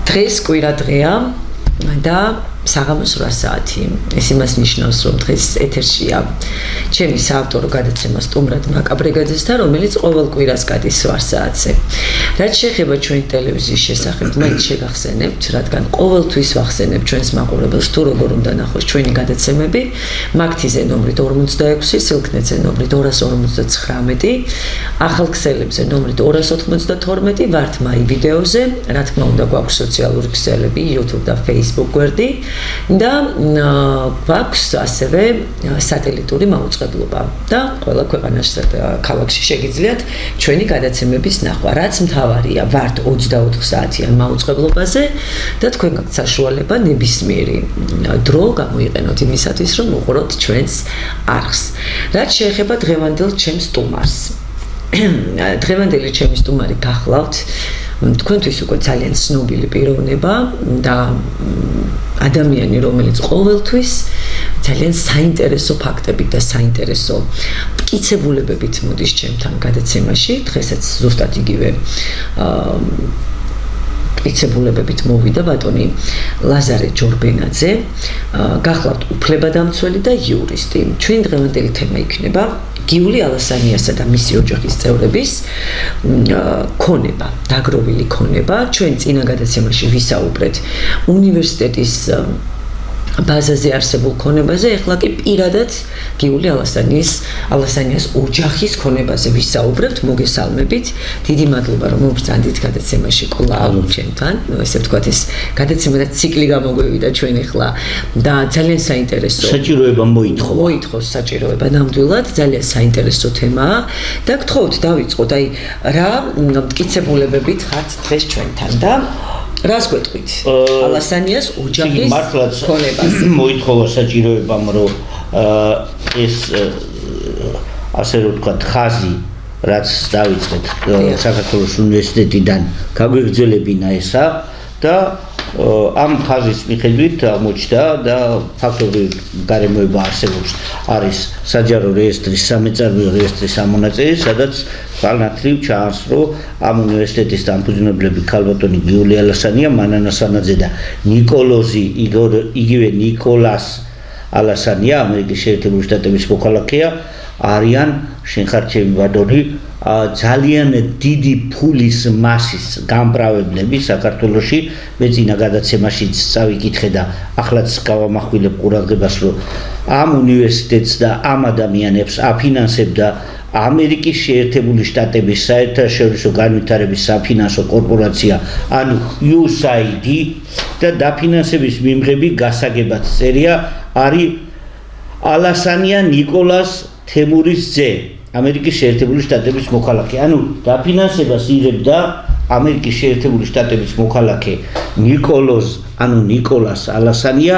დღეს კვირა დღეა და საღამოს 8 საათი. ეს იმას ნიშნავს, რომ დღეს ეთერშია ჩემი საავტორო გადაცემა სტუმრად მაკაბრეგაძესთან, რომელიც ყოველ კვირას გადის 8 საათზე. რაც შეეხება ჩვენი ტელევიზიის შესახებ, მაინც შეგახსენებთ, რადგან ყოველთვის ვახსენებ ჩვენს მაყურებელს, თუ როგორ უნდა ნახოს ჩვენი გადაცემები, მაგთიზე ნომრით 46, სილქნეზე ნომრით 259, ახალქსელებზე ნომრით 292, ვართმაი ვიდეოზე, რა თქმა უნდა, გვაქვს სოციალური ქსელები, YouTube და Facebook გვერდი. და გვაქვს ასევე სატელიტური მაუწყებლობა და ყველა ქვეყანაში ქალაქში შეგიძლიათ ჩვენი გადაცემების ნახვა. რაც მთავარია, ვართ 24 საათიან მაუწყებლობაზე და თქვენ გაქვთ საშუალება ნებისმიერი დრო გამოიყენოთ იმისათვის, რომ უყუროთ ჩვენს არხს. რაც შეეხება დღევანდელ ჩემს სტუმარს. დღევანდელი ჩემი სტუმარი გახლავთ თქვენთვის უკვე ძალიან ცნობილი პიროვნება და ადამიანი, რომელიც ყოველთვის ძალიან საინტერესო ფაქტებით და საინტერესო მტკიცებულებებით მოდის ჩემთან გადაცემაში. დღესაც ზუსტად იგივე მტკიცებულებებით მოვიდა ბატონი ლაზარე ჯორბენაძე, გახლავთ უფლებადამცველი და იურისტი. ჩვენი დღევანდელი თემა იქნება გიული ალასანიასა და მისი ოჯახის წევრების ქონება, დაგროვილი ქონება. ჩვენ წინა გადაცემაში ვისაუბრეთ უნივერსიტეტის ბაზაზე არსებულ ქონებაზე, ეხლა კი პირადად გიული ალასანიას ოჯახის ქონებაზე ვისაუბრებთ. მოგესალმებით. დიდი მადლობა, რომ მოგბრძანდით გადაცემაში კვლავ ჩემთან. ესე ვთქვათ, ეს გადაცემა და ციკლი გამოგვივიდა ჩვენ ეხლა და ძალიან საინტერესო. საჭიროება მოითხოვს საჭიროება ნამდვილად, ძალიან საინტერესო თემაა და გთხოვთ დავიწყოთ, აი რა მტკიცებულებებით ხართ დღეს ჩვენთან და რას გვეტყვით? ალასანიას ოჯახის ქონებაზე. მოითხოვა საჭიროებამ, რომ ეს ასე რომ ვთქვათ, ხაზი, რაც დავიწყეთ საქართველოს უნივერსიტეტიდან გაგვიგრძელებინა ესა და ამ ხაზის მიხედვით აღმოჩნდა და ფაქტობრივ გარემოება არსებობს, არის საჯარო რეესტრის, სამეწარმეო რეესტრის ამონაწილი, სადაც განათლივ ჩანს, რომ ამ უნივერსიტეტის დამფუძნებლები ქალბატონი გიული ალასანია, მანანა სანაძე და ნიკოლოზი იგივე ნიკოლას ალასანია, ამერიკის შეერთებული შტატების მოქალაქეა, არიან შენხარჩევი ბატონი ძალიან დიდი ფულის მასის გამправებლები საქართველოში. მე წინა გადაცემაშიც წავიკითხე და ახლაც გავამახვილებ ყურადღებას, რომ ამ უნივერსიტეტს და ამ ადამიანებს აფინანსებდა ამერიკის შეერთებული შტატების საერთაშორისო განვითარების საფინანსო კორპორაცია, ანუ USAID და დაფინანსების მიმღები გასაგებად წერია არის ალასანია ნიკოლას თემურის ძე, ამერიკის შეერთებული შტატების მოქალაქე. ანუ დაფინანსებას იღებდა ამერიკის შეერთებული შტატების მოქალაქე ნიკოლას ალასანია,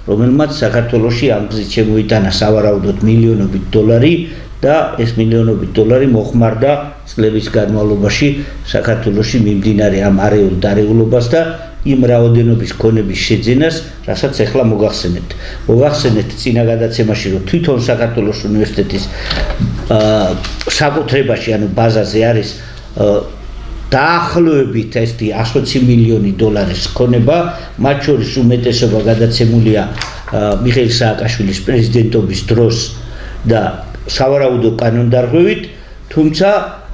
რომელმაც საქართველოში ამ გზით შემოიტანა სავარაუდოდ მილიონობით დოლარი და ეს მილიონობით დოლარი მოხმარდა წლების განმავლობაში საქართველოში მიმდინარე ამ არეულ დარეულობას და იმ რაოდენობის ქონების შეძენას, რასაც ახლა მოგახსენეთ წინა გადაცემაში, რომ თვითონ საქართველოს უნივერსიტეტის საკუთრებაში, ანუ ბაზაზე არის დაახლოებით 120 მილიონი დოლარის ქონება, მათ შორის უმეტესობა გადაცემულია მიხეილ სააკაშვილის პრეზიდენტობის დროს და სავარაუდო კანონდარღვევით, თუმცა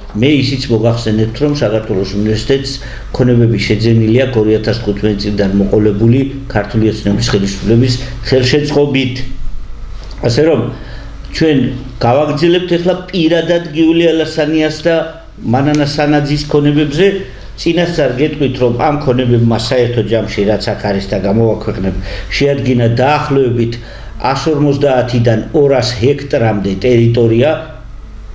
მე ისიც მოგახსენებთ, რომ საქართველოს უნივერსიტეტს ქონებები შეძენილი აქვს 2015 წლიდან მოყოლებული ქართული ოცნების ხელისუფლების ხელშეწყობით. ასე რომ ჩვენ გავაგრძელებთ ახლა პირადად გიული ალასანიას და მანანა სანაძის ქონებებზე. წინასწარ გეტყვით, რომ ამ ქონებებმა საერთო ჯამში, რაც აქ არის და გამოვაქვეყნებ, შეადგინა დაახლოებით 150-დან 200 ჰექტრამდე ტერიტორია,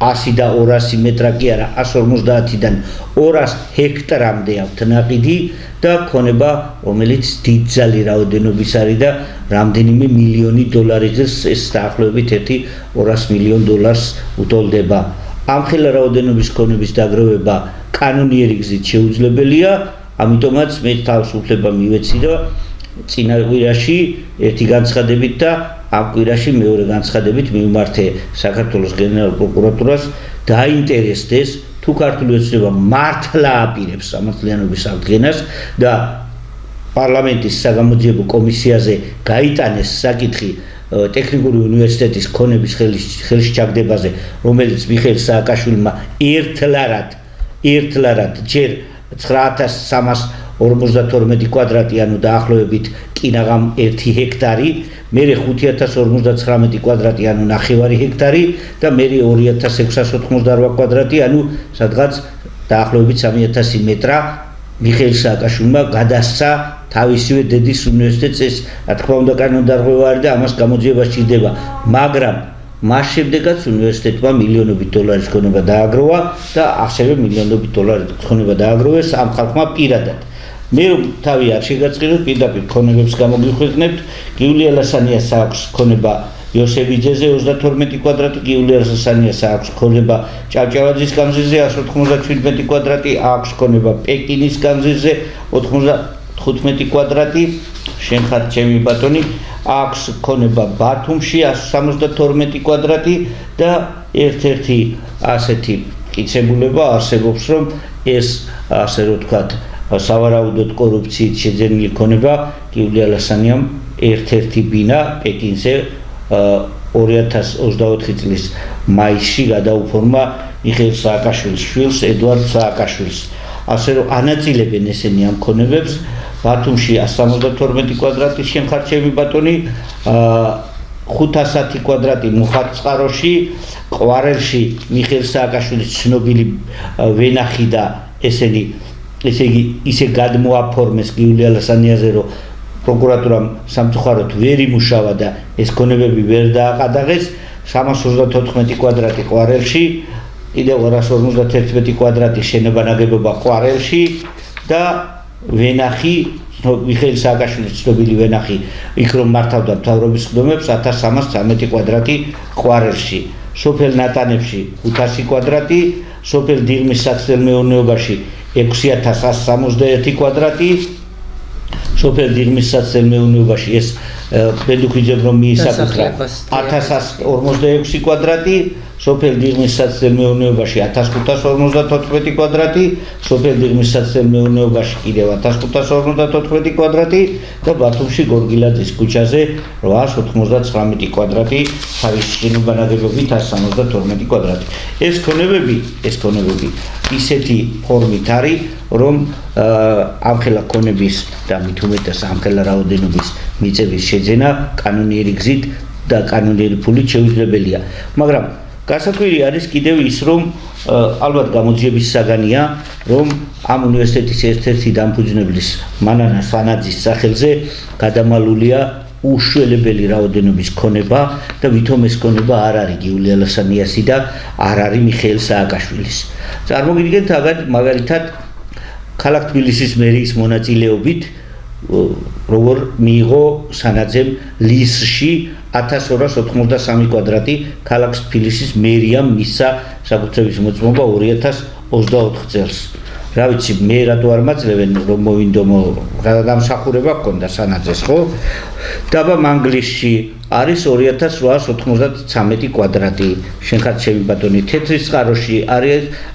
100 და 200 მეტრა კი არა, 150-დან 200 ჰექტრამდე აქვს ნაყიდი და ქონება, რომელიც დიდძალი რაოდენობის არის და რამდენიმე მილიონი დოლარიც, ეს დაახლოებით 200 მილიონ დოლარს უტოლდება. ამხელა რაოდენობის ქონების დაგროვება კანონიერი გზით შეუძლებელია, ამიტომაც მე თავს უფლება მივეცი და წინა კვირაში ერთი განცხადებით და ამ კვირაში მეორე განცხადებით მივმართე საქართველოს გენერალურ პროკურატურას დაინტერესდეს თუ ქართული ოცნება მართლა აპირებს სამართლიანობის აღდგენას და პარლამენტის საგამოძიებო კომისიაზე გაიტანეს საკითხი ტექნიკური უნივერსიტეტის ქონების ხელში ჩაგდებაზე, რომელიც მიხეილ სააკაშვილმა ერთლარად ჯერ 9352 კვადრატი, ანუ დაახლოებით კინაღამ 1 ჰექტარი, მერე 5059 კვადრატი, ანუ ნახევარი ჰექტარი და მერე 2688 კვადრატი, ანუ სადღაც დაახლოებით 3000 მეტრა მიხეილ სააკაშვილმა გადასცა თავისივე დედის უნივერსიტეტს. ეს რა თქმა უნდა კანონდარღვევა არის და ამას გამოძიება სჭირდება, მაგრამ მას შემდეგაც უნივერსიტეტმა მილიონობით დოლარის ქონება დააგროვა და ასევე მილიონობით დოლარის ქონება დააგროვეს ამ ხალხმა პირადად. მე თავი არ შეგაწყინოთ, პირდაპირ ქონებებს გამოგიხვეყნებთ. გიულია ლასანიას აქვს ქონება იოსებიძეზე 32 კვადრატი, გიულია ლასანიას აქვს ქონება ჭავჭავაძის გამზირზე 197 კვადრატი, აქვს ქონება პეკინის გამზირზე 95 კვადრატი, შენ ხარ ჩემი ბატონი, აქვს ქონება ბათუმში 172 კვადრატი და ერთ-ერთი ასეთი კიცებულება არსებობს, რომ ეს ასე რომ ვთქვათ, სავარაუდოდ კორუფციით შეძენილი ქონება გიულია ლასანიამ ერთ-ერთი ბინა პეკინზე 2024 წლის მაისში გადაუფორმა მიხეილ სააკაშვილის შვილს, ედვარდ სააკაშვილს. ასე რომ ანაწილებენ ესენი ამ ქონებებს. ბათუმში 172 კვადრატი, შენ ხარ ჩემი ბატონი, 510 კვადრატი მუხათწყაროში, ყვარელში მიხეილ სააკაშვილის ცნობილი ვენახი და ესენი ესე იგი ისე გადმოაფორმეს გიულია ლასანიაზე, რომ პროკურატურამ სამწუხაროდ ვერ იმუშავა და ეს ქონებები ვერ დააყადაღეს. 334 კვადრატი ყვარელში, კიდევ 251 კვადრატი შენობა ნაგებობა ყვარელში და ვენახი მიხეილ სააკაშვილის ცნობილი ვენახი, იქ რომ მართავდა მთავრობის ხდომებს 1313 კვადრატი ყვარელში. სოფელ ნატანებში 500 კვადრატი, სოფელ დიღმის საცდელმეურნეობაში 6161 კვადრატი, სოფელ დიღმის საცდელმეურნეობაში ეს პედუქიძემ რომ მიისაკუთრა 1146 კვადრატი, სოფელ დიღმის საცდელმეურნეობაში 1554 კვადრატი, სოფელ დიღმის საცდელმეურნეობაში კიდევ 1554 კვადრატი და ბათუმში გორგილაძის ქუჩაზე 899 კვადრატი, თავის შენობა ნაგებობით 172 კვადრატი. ეს ქონებები ისეთი ფორმით არის, რომ ამხელა ქონების და მით უმეტეს ამხელა რაოდენობის მიწების შეძენა კანონიერი გზით და კანონიერი ფულით შეუძლებელია. მაგრამ გასაკვირი არის კიდევ ის, რომ ალბათ გამოძიების საგანია, რომ ამ უნივერსიტეტის ერთ-ერთი დამფუძნებლის მანანა სანაძის სახელზე გადამალულია უშველებელი რაოდენობის ქონება და ვითომ ეს ქონება არ არის გიულია ლასანიასი და არ არის მიხეილ სააკაშვილის. წარმოგიდგენთ მაგალითად ქალაქ თბილისის მერიის მონაწილეობით როგორ მიიღო სანაძემ ლისში 1283 კვადრატი ქალაქ თბილისის მერიამ მისცა საკუთრების მოწმობა 2024 წელს. რა ვიცი, მე რატო არ მაძლევენ რომ მოვინდომო, რა დამსახურება ჰქონდა სანაძეს, ხო? დაბა მანგლისში არის 2893 კვადრატი. შენ ხარ ჩემი ბატონი, თეთრისწყაროში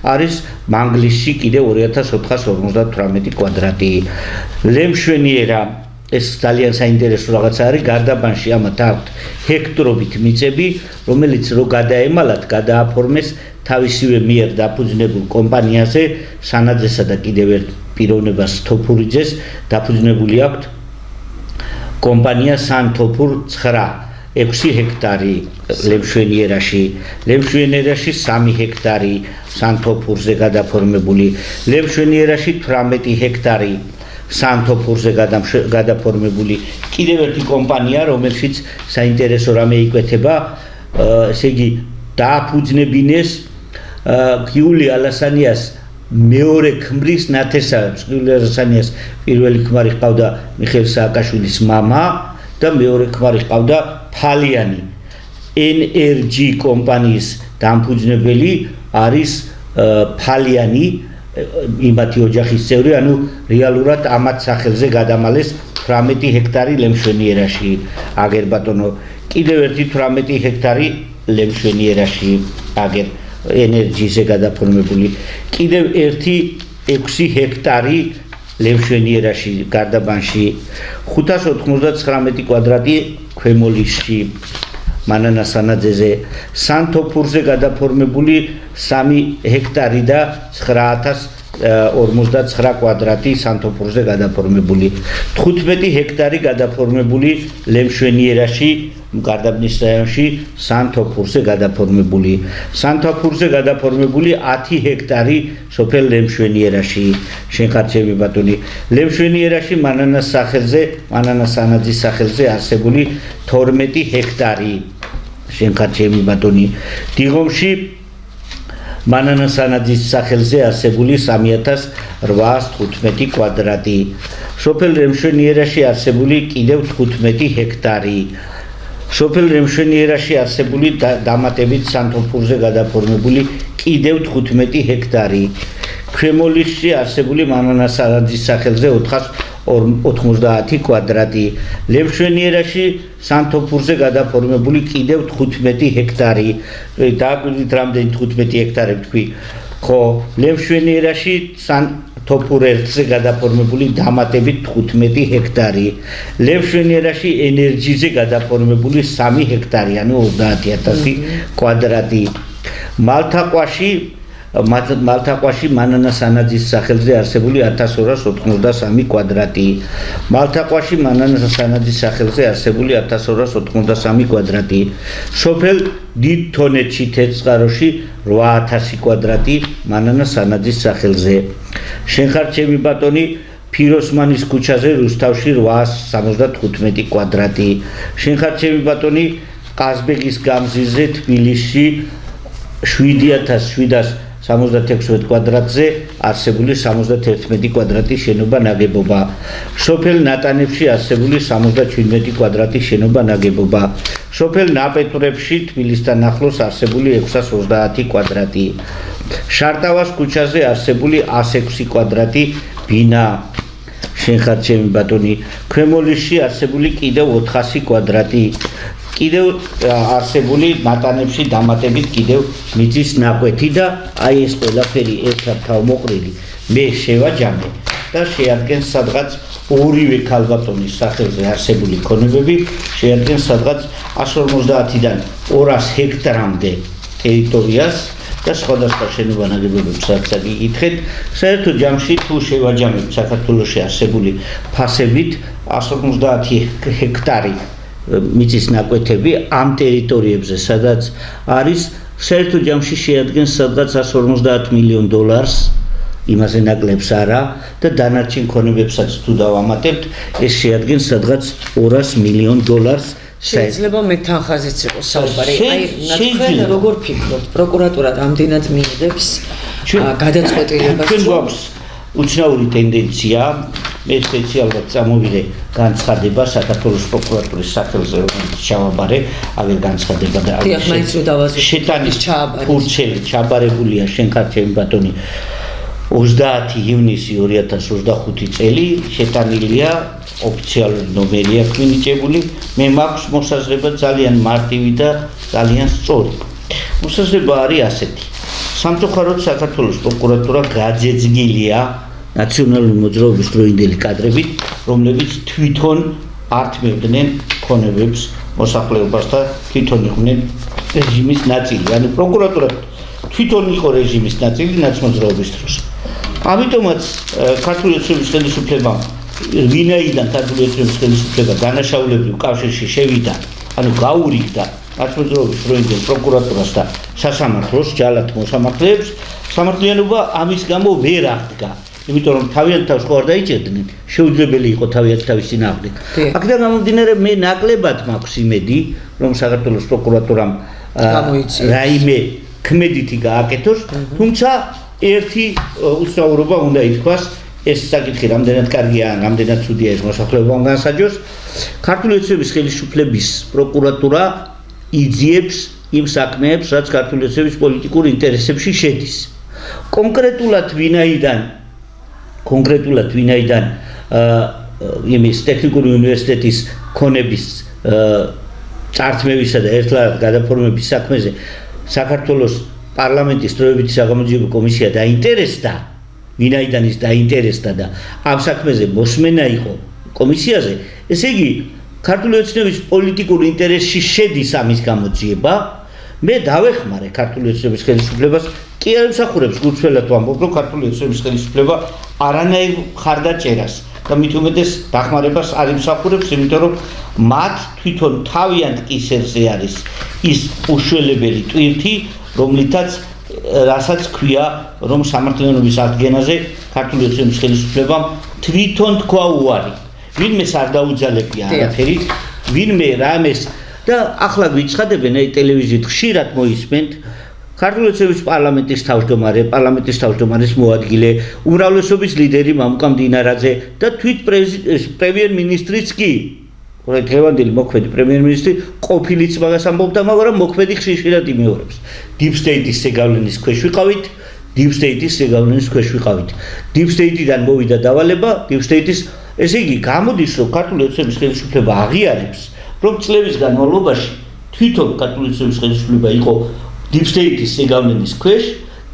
არის მანგლისში კიდევ 2458 კვადრატი. ლემშვენიერა ეს ძალიან საინტერესო რაღაცა არის, გარდაბანში ამათ აქვთ ჰექტორობით მიწები, რომელიც რო გადაემალათ, გადააფორმეს თავისივე მიერ დაფუძნებულ კომპანიაზე, სანაძესა და კიდევ ერთ პიროვნებას თოფურიძეს დაფუძნებული აქვთ კომპანია სანთოფურ 6 ჰექტარი ლემშვენიერაში 3 ჰექტარი სანთოფურზე გადაფორმებული, ლემშვენიერაში 18 ჰექტარი სანთოფურზე გადაფორმებული კიდევ ერთი კომპანია, რომელშიც საინტერესო რამე იკვეთება, ესე იგი დააფუძნებინეს გიულია ლასანიას მეორე ქმრის ნათესავებს. გიულია ლასანიას პირველი ქმარი ჰყავდა მიხეილ სააკაშვილის მამა და მეორე ქმარი ჰყავდა ფალიანი. NRG კომპანიის დამფუძნებელი არის ფალიანი, იმათი ოჯახის წევრი, ანუ რეალურად ამათ სახელზე გადამალეს 18 ჰექტარი ლემშვენიერაში. აგერ ბატონო, კიდევ ერთი 18 ჰექტარი ლემშვენიერაში აგერ ენერგიზე გადაფორმებული, კიდევ ერთი 6 ჰექტარი ლემშვენიერაში, გარდაბანში, 599 კვადრატი ქვემოლისში, მანანასანაძეზე, სანთოფურზე გადაფორმებული 3 ჰექტარი და 9059 კვადრატი სანთოფურზე გადაფორმებული, 15 ჰექტარი გადაფორმებული ლემშვენიერაში, გარდაბნის რაიონში, სანთოფურზე გადაფორმებული, სანთოფურზე გადაფორმებული 10 ჰექტარი სოფელ ლემშვენიერაში, შენხარჩევი ბატონი, ლემშვენიერაში მანანასანაძის სახელზე არსებული 12 ჰექტარი, შენხარჩევი ბატონი, დიღომში მანანასანაძის სახელზე არსებული 3815 კვადრატი, სოფელ ლემშვენიერაში არსებული კიდევ 15 ჰექტარი, სოფელ ლემშვენიერაში არსებული დამატებით სანთოფურზე გადაფორმებული კიდევ 15 ჰექტარი, ქვემოლისში არსებული მანანასანაძის სახელზე 490 კვადრატი, ლემშვენიერაში სანთოფურზე გადაფორმებული კიდევ 15 ჰექტარი, დააკვირდით რამდენი 15 ჰექტარი თქვი, ხო, ლემშვენიერაში სანთოფურზე გადაფორმებული დამატებით 15 ჰექტარი, ლემშვენიერაში ენერგიზე გადაფორმებული 3 ჰექტარი, ანუ 30000 კვადრატი, მალთაყვაში მანანასანაძის სახელზე არსებული 1283 კვადრატი, მალთაყვაში მანანასანაძის სახელზე არსებული 1283 კვადრატი, სოფელ დიდ თონეთში თეთრწყაროში 8000 კვადრატი მანანასანაძის სახელზე, შენხარჩევი ბატონი ფიროსმანის ქუჩაზე რუსთავში 875 კვადრატი, შენხარჩევი ბატონი ყაზბეგის გამზირზე თბილისში 7766 კვადრატზე არსებული 71 კვადრატი შენობა ნაგებობა, სოფელ ნატანებში არსებული 77 კვადრატი შენობა ნაგებობა, სოფელ ნაპეტვრებში თბილისთან ახლოს არსებული 630 კვადრატი, შარტავას ქუჩაზე არსებული 106 კვადრატი ბინა, შენხარჩევი ბატონი, ქვემოლისში არსებული კიდევ 400 კვადრატი, კიდევ არსებული ნატანებში დამატებით კიდევ მიწის ნაკვეთი და აი ეს ყველაფერი ერთად თავმოყრილი მე შევაჯამე და შეადგენს სადღაც ორივე ქალბატონის სახელზე არსებული ქონებები შეადგენს სადღაც 150-დან 200 ჰექტარამდე ტერიტორიას და სხვადასხვა შენობა ნაგებობებს რაც აკითხეთ, საერთო ჯამში თუ შევაჯამებთ საქართველოში არსებული ფასებით 150 ჰექტარი მიწის ნაკვეთები ამ ტერიტორიებზე, სადაც არის საერთო ჯამში შეადგენს სადღაც 150 მილიონ დოლარს, იმაზე ნაკლებს არა და დანარჩენ ქონებებსაც თუ დავამატებთ, ეს შეადგენს სადღაც 200 მილიონ დოლარს. შეიძლება მე თანხაზეც იყოს საუბარი. აი, თქვენ როგორ ფიქრობთ, პროკურატურა რამდენად მიიღებს გადაწყვეტილებას? ჩვენ გვაქვს უცნაური ტენდენცია, მე სპეციალურად წამოვიდე განცხადება საქართველოს პროკურატურის სახელზე, რომელიც ჩავაბარე, აგერ განცხადება და დიახ, მაინც რო დავაზუსტოთ, შეტანის ფურცელი ჩაბარებულია შენხარჩევი ბატონი 30 ივნისი 2025 წელი შეტანილია ოფიციალური ნომერია მინიჭებული, მე მაქვს მოსაზრება ძალიან მარტივი და ძალიან სწორი. მოსაზრება არის ასეთი. სამწუხაროდ საქართველოს პროკურატურა გაძეძგილია ნაციონალური მოძრაობის დროინდელი კადრებით, რომლებიც თვითონ ართმევდნენ ქონებებს მოსახლეობას და თვითონ იყვნენ რეჟიმის ნაწილი. ანუ პროკურატურა თვითონ იყო რეჟიმის ნაწილი ნაცმოძრაობის დროს. ამიტომაც ქართული ოცნების ხელისუფლებამ ვინაიდან ქართული ოცნების ხელისუფლება დანაშაულებრივ კავშირში შევიდა, ანუ გაურიგდა ნაცმოძრაობის დროინდელ პროკურატურას და სასამართლოს ჯალათ მოსამართლეებს, სამართლიანობა ამის გამო ვერ აღდგა. იმიტომ რომ თავიანთ თავს ხო არ დაიჭერდნენ, შეუძლებელი იყო თავიანთ თავის წინააღმდეგ. აქედან გამომდინარე მე ნაკლებად მაქვს იმედი, რომ საქართველოს პროკურატურამ რაიმე ქმედითი გააკეთოს, თუმცა ერთი უცნაურობა უნდა ითქვას, ეს საკითხი რამდენად კარგია, რამდენად ცუდია ეს მოსახლეობამ განსაჯოს. ქართული ოცნების ხელისუფლების პროკურატურა იძიებს იმ საქმეებს, რაც ქართული ოცნების პოლიტიკურ ინტერესებში შედის. კონკრეტულად ვინაიდან იმის ტექნიკური უნივერსიტეტის ქონების წართმევისა და ერთლად გადაფორმების საქმეზე საქართველოს პარლამენტის დროებითი საგამოძიებო კომისია დაინტერესდა, ვინაიდან ის დაინტერესდა და ამ საქმეზე მოსმენა იყო კომისიაზე, ესე იგი ქართული ოცნების პოლიტიკურ ინტერესში შედის ამის გამოძიება. მე დავეხმარე ქართული ოცნების ხელისუფლებას, კი არ ემსახურებს გულწრფელად ვამბობ, რომ ქართული ოცნების ხელისუფლება არანაირ მხარდაჭერას და მით უმეტეს დახმარებას არ ემსახურებს, იმიტომ რომ მათ თვითონ თავიანთ კისერზე არის ის უშველებელი ტვირთი, რომლითაც რასაც ქვია, რომ სამართლიანობის აღდგენაზე ქართული ოცნების ხელისუფლებამ თვითონ თქვა უარი. ვინმეს არ დაუძალებია არაფერი, ვინმე რამეს და ახლა გვიცხადებენ ტელევიზიით ხშირად მოისმენთ ქართული ოცნების პარლამენტის თავმჯდომარის მოადგილე, უმრავლესობის ლიდერი მამუკა მდინარაძე და თვით პრემიერ-მინისტრიც კი, დღევანდელი მოქმედი პრემიერ-მინისტრი ყოფილიც მაგას ამბობდა, მაგრამ მოქმედი ხშირად იმეორებს. Deep State-ის ზეგავლენის ქვეშ ვიყავით, Deep State-ის ზეგავლენის ქვეშ ვიყავით. Deep State-დან მოვიდა დავალება, Deep State-ის, ესე იგი გამოდის, რომ ქართული ოცნების ხელისუფლება აღიარებს, რომ წლების განმავლობაში თვითონ ქართული ოცნების ხელისუფლება იყო Deep State-ის ზეგავლენის ქვეშ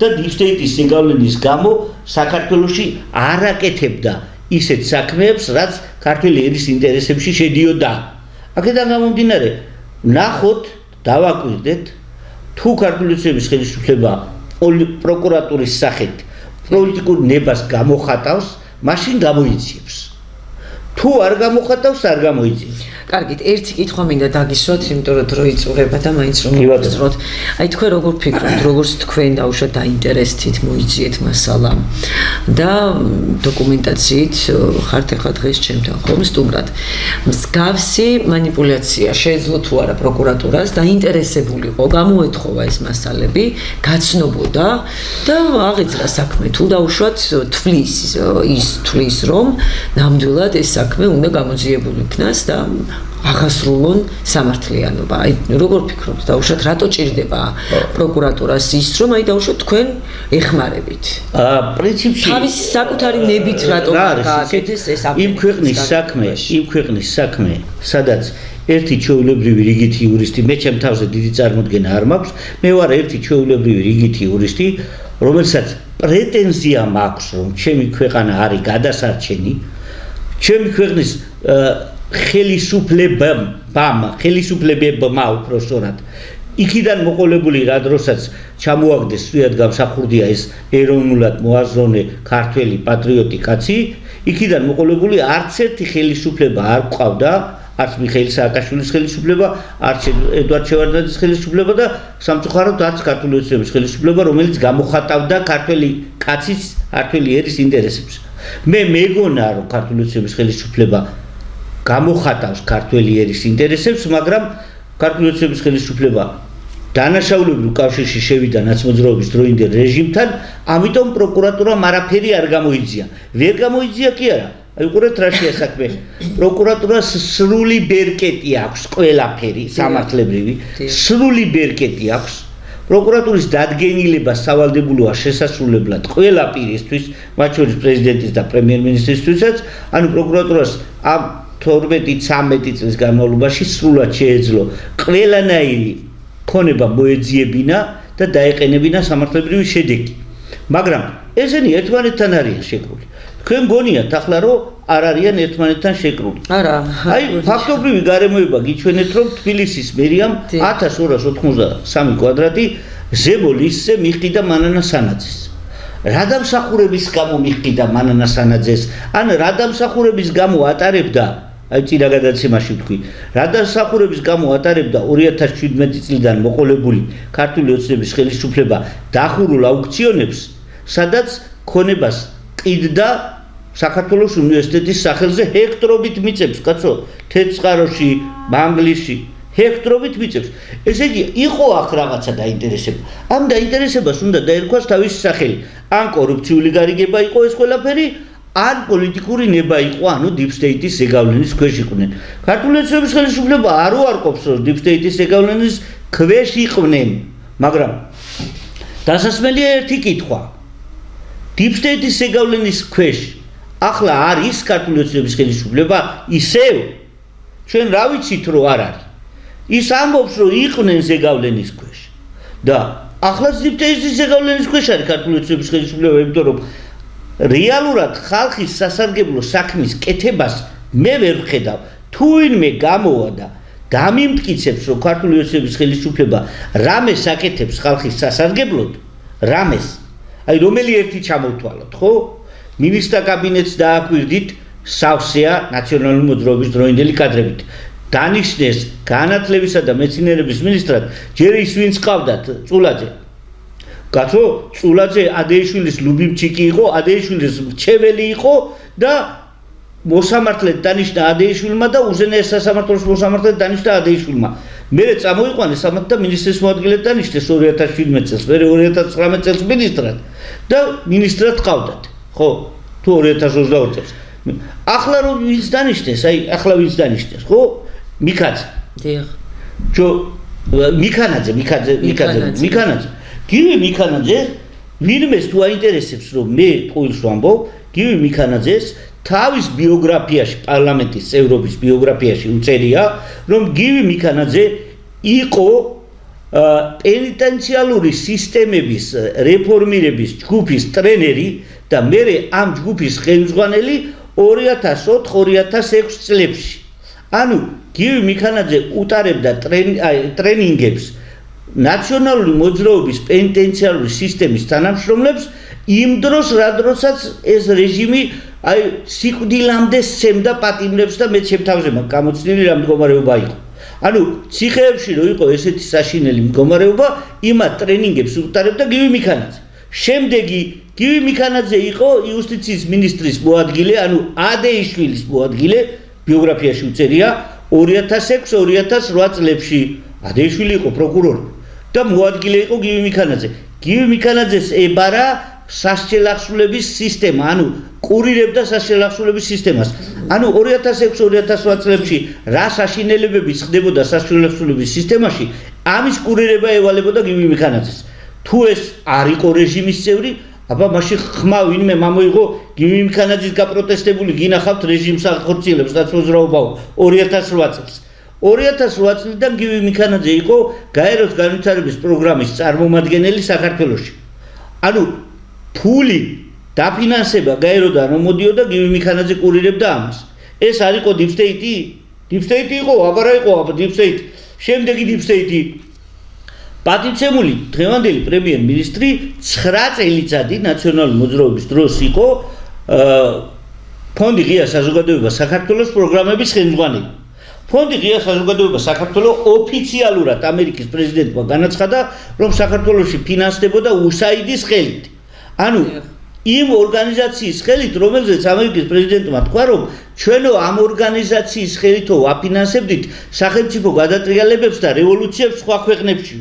და Deep State-ის ზეგავლენის გამო საქართველოში არ აკეთებდა ისეთ საქმეებს, რაც ქართული ერის ინტერესებში შედიოდა. აქედან გამომდინარე, ნახოთ, დავაკვირდეთ, თუ ქართული ოცნების ხელისუფლება პროკურატურის სახით პოლიტიკურ ნებას გამოხატავს, მაშინ გამოიძიებს. თუ არ გამოხატავს, არ გამოიძიებს. კარგით, ერთი კითხვა მინდა დაგისვათ, იმიტომ რომ დრო იწურება და მაინც რომ ვისწროთ. აი თქვენ როგორ ფიქრობთ, როგორც თქვენ დაუშვათ დაინტერესდით მოიძიეთ მასალა და დოკუმენტაციით ხართ ახლა დღეს ჩემთან ხომ სტუმრად. მსგავსი манипуляცია შეეძლო თუ არა პროკურატურას დაინტერესებულიყო, გამოეთხოვა ეს მასალები, გაცნობოდა და აღეძრა საქმე. თუ დაუშვათ თვლის რომ ნამდვილად ეს საქმე უნდა გამოძიებულ იქნას და აღასრულონ სამართლიანობა. აი როგორ ფიქრობთ, დაუშვათ რატო ჭირდება პროკურატურას ის, რომ აი დაუშვათ თქვენ ეხმარებით? პრინციპში თავისი საკუთარი ნებით რატო გააკეთეს ეს იმ ქვეყნის საქმე, სადაც ერთი ჩვეულებრივი რიგითი იურისტი, მე ჩემ თავზე დიდი წარმოდგენა არ მაქვს, მე ვარ ერთი ჩვეულებრივი რიგითი იურისტი, რომელსაც პრეტენზია მაქვს, რომ ჩემი ქვეყანა არის გადასარჩენი, ჩემი ქვეყნის ხელისუფლებებმა უпростоრად იქიდან მოყოლებული რა დროსაც ჩამოაგდეს სვიად გამსახურდია ეს ეროვნულად მოაზროვნე ქართველი პატრიოტი კაცი, იქიდან მოყოლებული არც ერთი ხელისუფლება არ ყავდა, არც მიხეილ სააკაშვილის ხელისუფლება, არც ედვარდ შევარდნაძის ხელისუფლება და სამწუხაროდ არც ქართული ოცნების ხელისუფლება, რომელიც გამოხატავდა ქართველი კაცის, ქართველი ერის ინტერესებს. მე მეგონა, რომ ქართული ოცნების ხელისუფლება გამოხატავს ქართველი ერის ინტერესებს, მაგრამ ქართული ოცნების ხელისუფლება დანაშაულებრივ კავშირში შევიდა ნაცმოძრაობის დროინდელ რეჟიმთან, ამიტომ პროკურატურამ არაფერი არ გამოიძია. ვერ გამოიძია კი არა. აი უყურეთ რა შეა საქმე. პროკურატურას სრული ბერკეტი აქვს, ყველაფერი სამართლებრივი, სრული ბერკეტი აქვს. პროკურატურის დადგენილება სავალდებულოა შესასრულებლად ყველა პირისთვის, მათ შორის პრეზიდენტის და პრემიერ-მინისტრისთვისაც, ანუ პროკურატურას ამ 12-13 წლის განმავლობაში სრულად შეეძლო ყველანაირი ქონება მოეძიებინა და დაეყენებინა სამართლებრივი შედეგი. მაგრამ ესენი ერთმანეთთან არიან შეკრული. თქვენ გონიათ ახლა რომ არ არიან ერთმანეთთან შეკრული. არა. აი ფაქტობრივი გარემოება გიჩვენეთ, რომ თბილისის მერიამ 1293 კვადრატი ზემო ლისზე მიყიდა მანანა სანაძეს. რა დამსახურების გამო მიყიდა მანანა სანაძეს? ან რა დამსახურების გამო ატარებდა, აი წინა გადაცემაში ვთქვი, რა დამსახურების გამო ატარებდა 2017 წლიდან მოყოლებული ქართული ოცნების ხელისუფლება დახურულ აუქციონებს, სადაც ქონებას ყიდდა საქართველოს უნივერსიტეტის სახელზე ჰექტრობით მიწებს, კაცო, თეთრწყაროში, მანგლისში ჰექტრობით მიწებს. ესე იგი, იყო აქ რაღაცა დაინტერესება. ამ დაინტერესებას უნდა დაერქვას თავისი სახელი. ან კორუფციული გარიგება იყო ეს ყველაფერი, ან პოლიტიკური ნება იყო, ანუ Deep State-ის ზეგავლენის ქვეშ იყვნენ. ქართული ოცნების ხელისუფლება არ უარყოფს, რომ Deep State-ის ზეგავლენის ქვეშ იყვნენ, მაგრამ დასასმელია ერთი კითხვა. Deep State-ის ზეგავლენის ქვეშ ახლა არის ქართული ოცნების ხელისუფლება ისევ? ჩვენ რა ვიცით, რომ არ არის. ის ამბობს, რომ იყვნენ ზეგავლენის ქვეშ. და ახლა Deep State-ის ზეგავლენის ქვეშ არის ქართული ოცნების ხელისუფლება, იმიტომ რომ რეალურად ხალხის სასარგებლო საქმის კეთებას მე ვერ ვხედავ. თუ ვინმე გამოვა და დამიმტკიცებს, რომ ქართული ოცნების ხელისუფლება რამეს აკეთებს ხალხის სასარგებლოდ, რამეს, აი რომელი ერთი ჩამოვთვალოთ, ხო? მინისტრთა კაბინეტს დააკვირდით სავსეა ნაციონალური მოძრაობის დროინდელი კადრებით. დანიშნეს განათლებისა და მეცნიერების მინისტრად ჯერ ის ვინც ყავდათ წულაძე. კაცო, წულაძე ადეიშვილის ლუბიმჩიკი იყო, ადეიშვილის მრჩეველი იყო და მოსამართლედ დანიშნა ადეიშვილმა და უზენაეს სასამართლოს მოსამართლედ დანიშნა ადეიშვილმა. მერე წამოიყვანეს სამართთა მინისტრის მოადგილედ დანიშნეს 2017 წელს, მერე 2019 წელს მინისტრად და მინისტრად ყავდათ. ხო, თუ 2022 წელს. ახლა რომ ვინც დანიშნეს, აი ახლა ვინც დანიშნეს, ხო? მიქაძე. დიახ. მიქანაძე. გივი მიქანაძე, ვინმეს თუ აინტერესებს, რომ მე ყოველს ვამბობ, გივი მიქანაძეს თავის ბიოგრაფიაში, პარლამენტის წევრობის ბიოგრაფიაში უწერია, რომ გივი მიქანაძე იყო პენიტენციალური სისტემების რეფორმირების ჯგუფის ტრენერი და მერე ამ ჯგუფის ხელმძღვანელი 2004-2006 წლებში. ანუ გივი მიქანაძე უტარებდა ტრენინგებს ნაციონალური მოძრაობის პენიტენციალური სისტემის თანამშრომლებს იმ დროს, როდესაც ეს რეჟიმი აი სიკვდილამდე სცემდა პატიმრებს და მე ჩემთავზე მაქვს გამოცნილი რა მდგომარეობა იყო. ანუ ციხეებში რო იყო ესეთი საშინელი მდგომარეობა, იმათ ტრენინგებს უტარებდა გივი მიქანაძე. შემდეგი გივი მიქანაძე იყო იუსტიციის მინისტრის მოადგილე, ანუ ადეიშვილის მოადგილე, ბიოგრაფიაში უწერია 2006-2008 წლებში. ადეიშვილი იყო პროკურორი და მოადგილე იყო გივი მიქანაძე. გივი მიქანაძეს ებარა სასჯელახსულების სისტემა, ანუ კურირებდა სასჯელახსულების სისტემას. ანუ 2006-2008 წლებში რა საშინელებებიც ხდებოდა სასჯელახსულების სისტემაში, ამის კურირება ევალებოდა გივი მიქანაძეს. თუ ეს არ იყო რეჟიმის წევრი, აბა მაშინ ხმა ვინმე მომოიღო გივი მიქანაძის გაპროტესტებული გინახავთ რეჟიმს ახორციელებს ნაცმოძრაობაო 2008 წელს. 2008 წლიდან გივი მიქანაძე იყო გაეროს განვითარების პროგრამის წარმომადგენელი საქართველოში. ანუ ფული დაფინანსება გაეროდან რომ მოდიოდა გივი მიქანაძე კურირებდა ამას. ეს არ იყო deep state-ი? deep state იყო, აბა რა იყო აბა deep state? შემდეგი deep state-ი პატიცემული დღევანდელი პრემიერ-მინისტრი 9 წელიწადი ნაციონალური მოძრაობის დროს იყო ფონდი ღია საზოგადოება საქართველოს პროგრამების ხელმძღვანელი. ფონდი ღია საზოგადოება საქართველოს ოფიციალურად ამერიკის პრეზიდენტმა განაცხადა, რომ საქართველოში ფინანსდებოდა USAID-ის ხელით. ანუ იმ ორგანიზაციის ხელით, რომელზეც ამერიკის პრეზიდენტმა თქვა, რომ ჩვენო ამ ორგანიზაციის ხელითო ვაფინანსებდით სახელმწიფო გადატრიალებებს და რევოლუციებს სხვა ქვეყნებში.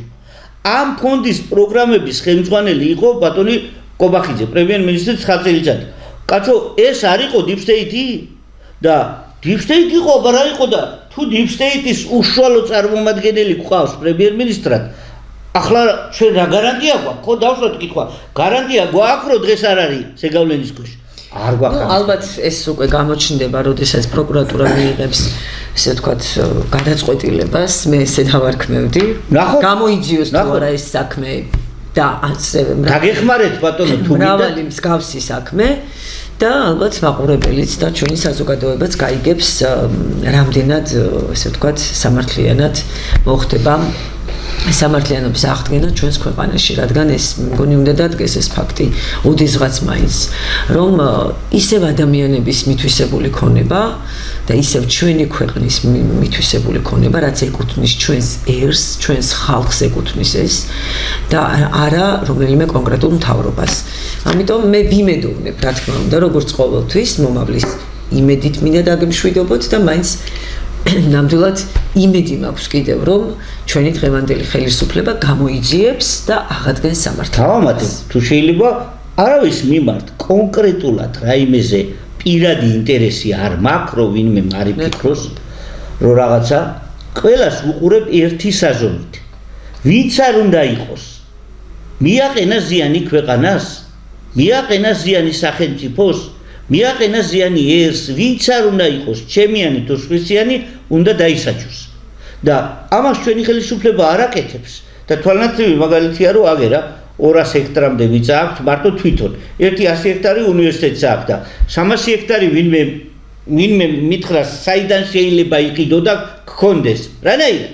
ამ ფონდის პროგრამების ხელმძღვანელი იყო ბატონი კობახიძე, პრემიერ-მინისტრი 9 წელიწადი. კაცო, ეს არ იყო deep state-ი? და deep state იყო, აბა რა იყო და თუ deep state-ის უშუალო წარმომადგენელი გვყავს პრემიერ-მინისტრად, ახლა ჩვენ რა გარანტია გვაქვს? ხო, დავსვათ კითხვა. გარანტია გვაქვს, რომ დღეს არ არის ზეგავლენის ქვეშ? არ გვაქვს. ალბათ ეს უკვე გამოჩნდება, როდესაც პროკურატურა მიიღებს ესე ვთქვათ გადაწყვეტილებას, მე ესე დავარქმევდი. გამოიძიოს თუ არა ეს საქმე და ასევე დაგეხმარეთ ბატონო თუ მრავალი მსგავსი საქმე და ალბათ მაყურებელიც და ჩვენი საზოგადოებაც გაიგებს რამდენად ესე ვთქვათ სამართლიანად მოხდება სამართლიანობის აღდგენა ჩვენს ქვეყანაში, რადგან ეს მგონი უნდა დადგეს ეს ფაქტი ოდესღაც მაინც, რომ ისევ ადამიანების მითვისებული ქონება და ისევ ჩვენი ქვეყნის მითვისებული ქონება, რაც ეკუთვნის ჩვენს ერს, ჩვენს ხალხს ეკუთვნის ეს და არა რომელიმე კონკრეტულ მთავრობას. ამიტომ მე ვიმედოვნებ, რა თქმა უნდა, როგორც ყოველთვის მომავლის იმედით მინდა დაგემშვიდობოთ და მაინც ნამდვილად იმედი მაქვს კიდევ, რომ ჩვენი დღევანდელი ხელისუფლება გამოიძიებს და აღადგენს სამართლიანობას. დავამატებ, თუ შეიძლება არავის მიმართ კონკრეტულად რაიმეზე პირადი ინტერესი არ მაქვს, რომ ვინმე მარიფიქროს, რომ რაღაცა ყველას უყურებ ერთი საზომით. ვინც არ უნდა იყოს, მიაყენა ზიანი ქვეყანას, მიაყენა ზიანი სახელმწიფოს, მიაყენა ზიანი ერს, ვინც არ უნდა იყოს ჩემიანი თუ სხვისიანი, უნდა დაისაჯოს. და ამას ჩვენი ხელისუფლება არ აკეთებს და თვალნათლივი მაგალითია რომ აგერა 200 ჰექტრამდე მიწა აქვს მარტო თვითონ. ერთი 100 ჰექტარი უნივერსიტეტს აქვს და 300 ჰექტარი ვინმე მითხრა საიდან შეიძლება იყიდო და გქონდეს. რანაირად?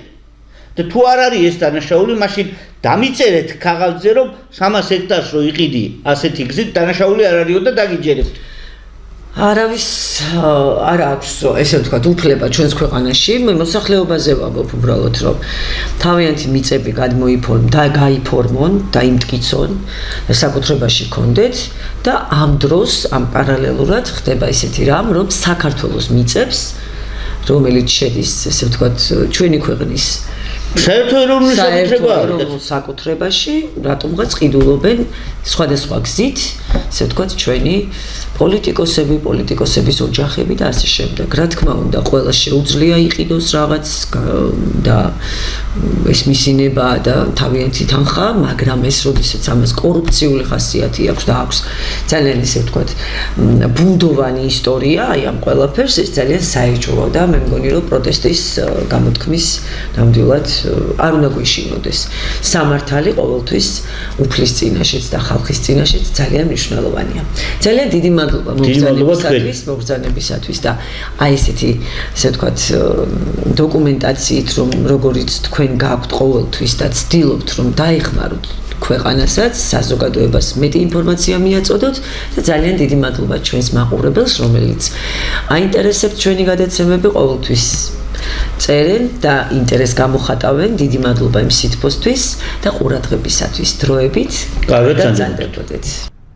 და თუ არ არის ეს დანაშაული, მაშინ დამიწერეთ ქაღალდზე, რომ 300 ჰექტარს რო იყიდი ასეთი გზით, დანაშაული არ არისო და დაგიჯერებთ. არავის არ აქვს ესე ვთქვათ უფლება ჩვენს ქვეყანაში მე მოსახლეობაზე ვამბობ უბრალოდ რომ თავიანთი მიწები გაიფორმონ და იმტკიცონ და საკუთრებაში კონდეთ და ამ დროს ამ პარალელურად ხდება ისეთი რამ რომ საქართველოს მიწებს რომელიც შედის ესე ვთქვათ ჩვენი ქვეყნის საერთო საკუთრებაში რატომღაც ყიდულობენ სხვადასხვა გზით ესე ვთქვათ ჩვენი პოლიტიკოსების ოჯახები და ასე შემდეგ. რა თქმა უნდა, ყველა შეუძლია იყიდოს რაღაც და ეს მისინება და თავიანთი თანხა, მაგრამ ეს როდესაც ამას კორუფციული ხასიათი აქვს და აქვს ძალიან ისე ვთქვათ, ბუნდოვანი ისტორია, აი ამ ყველაფერს ეს ძალიან საეჭვოა და მე მგონი რომ პროტესტის გამოთქმის ნამდვილად არ უნდა გვიშინოდეს. სამართალი ყოველთვის უფლის წინაშეც და ხალხის წინაშეც ძალიან მნიშვნელოვანია. ძალიან დიდი მოგზაურობისათვის და აი ესეთი ესე ვთქვათ დოკუმენტაციით რომ როგორიც თქვენ გაქვთ ყოველთვის და ცდილობთ რომ დაეხმაროთ ქვეყანასაც საზოგადოებას მეტი ინფორმაცია მიაწოდოთ და ძალიან დიდი მადლობა ჩვენს მაყურებელს რომელიც აინტერესებთ ჩვენი გადაცემები ყოველთვის წერენ და ინტერესს გამოხატავენ დიდი მადლობა იმ სითბოსთვის და ყურადღებისათვის დროებით გაგრძელოთ